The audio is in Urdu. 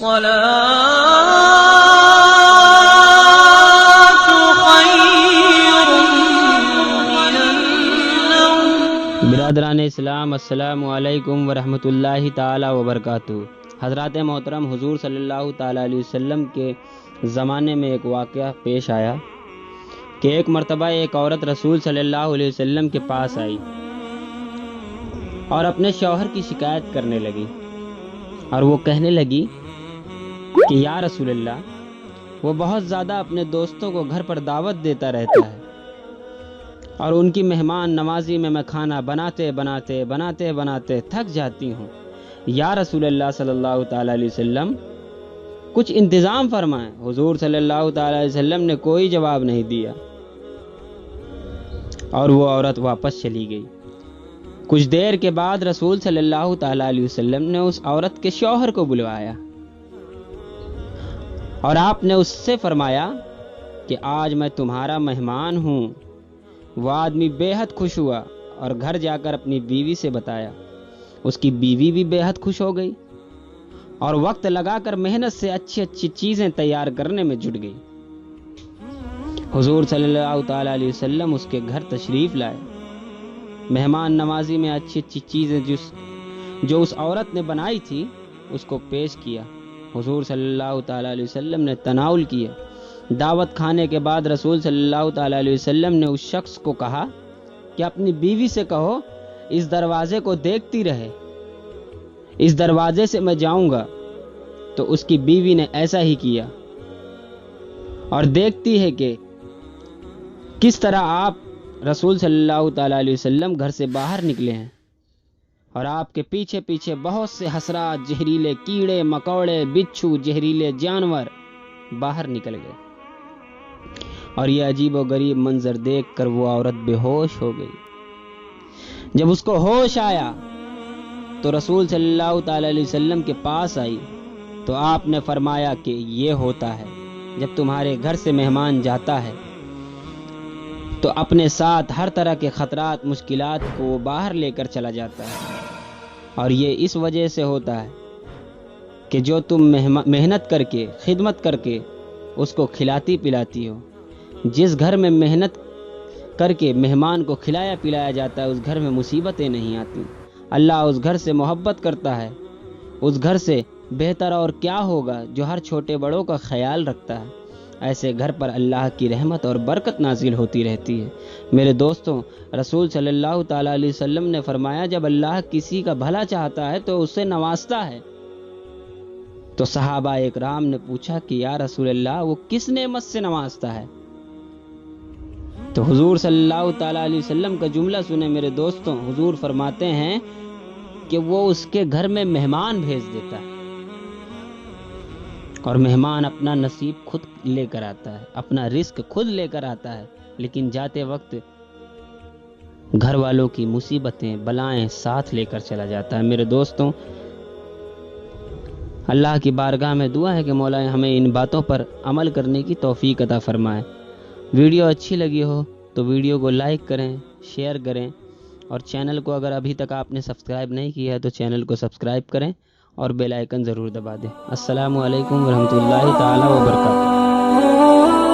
الصلاة خير من النوم۔ برادران اسلام، السلام علیکم ورحمۃ اللہ تعالی وبرکاتہ۔ حضرات محترم، حضور صلی اللہ تعالی علیہ وسلم کے زمانے میں ایک واقعہ پیش آیا کہ ایک مرتبہ ایک عورت رسول صلی اللہ علیہ وسلم کے پاس آئی اور اپنے شوہر کی شکایت کرنے لگی، اور وہ کہنے لگی کہ یا رسول اللہ، وہ بہت زیادہ اپنے دوستوں کو گھر پر دعوت دیتا رہتا ہے اور ان کی مہمان نوازی میں میں کھانا بناتے بناتے تھک جاتی ہوں۔ یا رسول اللہ صلی اللہ تعالی علیہ وسلم، کچھ انتظام فرمائیں۔ حضور صلی اللہ تعالی علیہ وسلم نے کوئی جواب نہیں دیا اور وہ عورت واپس چلی گئی۔ کچھ دیر کے بعد رسول صلی اللہ تعالی علیہ وسلم نے اس عورت کے شوہر کو بلوایا اور آپ نے اس سے فرمایا کہ آج میں تمہارا مہمان ہوں۔ وہ آدمی بے حد خوش ہوا اور گھر جا کر اپنی بیوی سے بتایا۔ اس کی بیوی بھی بے حد خوش ہو گئی اور وقت لگا کر محنت سے اچھی چیزیں تیار کرنے میں جٹ گئی۔ حضور صلی اللہ تعالی علیہ وسلم اس کے گھر تشریف لائے۔ مہمان نوازی میں اچھی چیزیں جو اس عورت نے بنائی تھی اس کو پیش کیا۔ حضور صلی اللہ تعالی علیہ وسلم نے تناول کیا۔ دعوت کھانے کے بعد رسول صلی اللہ تعالی علیہ وسلم نے اس شخص کو کہا کہ اپنی بیوی سے کہو اس دروازے کو دیکھتی رہے، اس دروازے سے میں جاؤں گا۔ تو اس کی بیوی نے ایسا ہی کیا اور دیکھتی ہے کہ کس طرح آپ رسول صلی اللہ تعالی علیہ وسلم گھر سے باہر نکلے ہیں اور آپ کے پیچھے پیچھے بہت سے حشرات، زہریلے کیڑے مکوڑے، بچھو، زہریلے جانور باہر نکل گئے، اور یہ عجیب و غریب منظر دیکھ کر وہ عورت بے ہوش ہو گئی۔ جب اس کو ہوش آیا تو رسول صلی اللہ تعالی علیہ وسلم کے پاس آئی تو آپ نے فرمایا کہ یہ ہوتا ہے جب تمہارے گھر سے مہمان جاتا ہے تو اپنے ساتھ ہر طرح کے خطرات، مشکلات کو وہ باہر لے کر چلا جاتا ہے، اور یہ اس وجہ سے ہوتا ہے کہ جو تم محنت کر کے، خدمت کر کے اس کو کھلاتی پلاتی ہو۔ جس گھر میں محنت کر کے مہمان کو کھلایا پلایا جاتا ہے اس گھر میں مصیبتیں نہیں آتی۔ اللہ اس گھر سے محبت کرتا ہے۔ اس گھر سے بہتر اور کیا ہوگا جو ہر چھوٹے بڑوں کا خیال رکھتا ہے۔ ایسے گھر پر اللہ کی رحمت اور برکت نازل ہوتی رہتی ہے۔ میرے دوستوں، رسول صلی اللہ تعالی علیہ وسلم نے فرمایا جب اللہ کسی کا بھلا چاہتا ہے تو اسے نوازتا ہے۔ تو صحابہ اکرام نے پوچھا کہ یا رسول اللہ، وہ کس نعمت سے نوازتا ہے؟ تو حضور صلی اللہ تعالی علیہ وسلم کا جملہ سنیں میرے دوستوں۔ حضور فرماتے ہیں کہ وہ اس کے گھر میں مہمان بھیج دیتا ہے، اور مہمان اپنا نصیب خود لے کر آتا ہے، اپنا رزق خود لے کر آتا ہے، لیکن جاتے وقت گھر والوں کی مصیبتیں، بلائیں ساتھ لے کر چلا جاتا ہے۔ میرے دوستوں، اللہ کی بارگاہ میں دعا ہے کہ مولا ہمیں ان باتوں پر عمل کرنے کی توفیق عطا فرمائے۔ ویڈیو اچھی لگی ہو تو ویڈیو کو لائک کریں، شیئر کریں، اور چینل کو اگر ابھی تک آپ نے سبسکرائب نہیں کیا ہے تو چینل کو سبسکرائب کریں اور بیل آئیکن ضرور دبا دیں۔ السلام علیکم ورحمۃ اللہ تعالی وبرکاتہ۔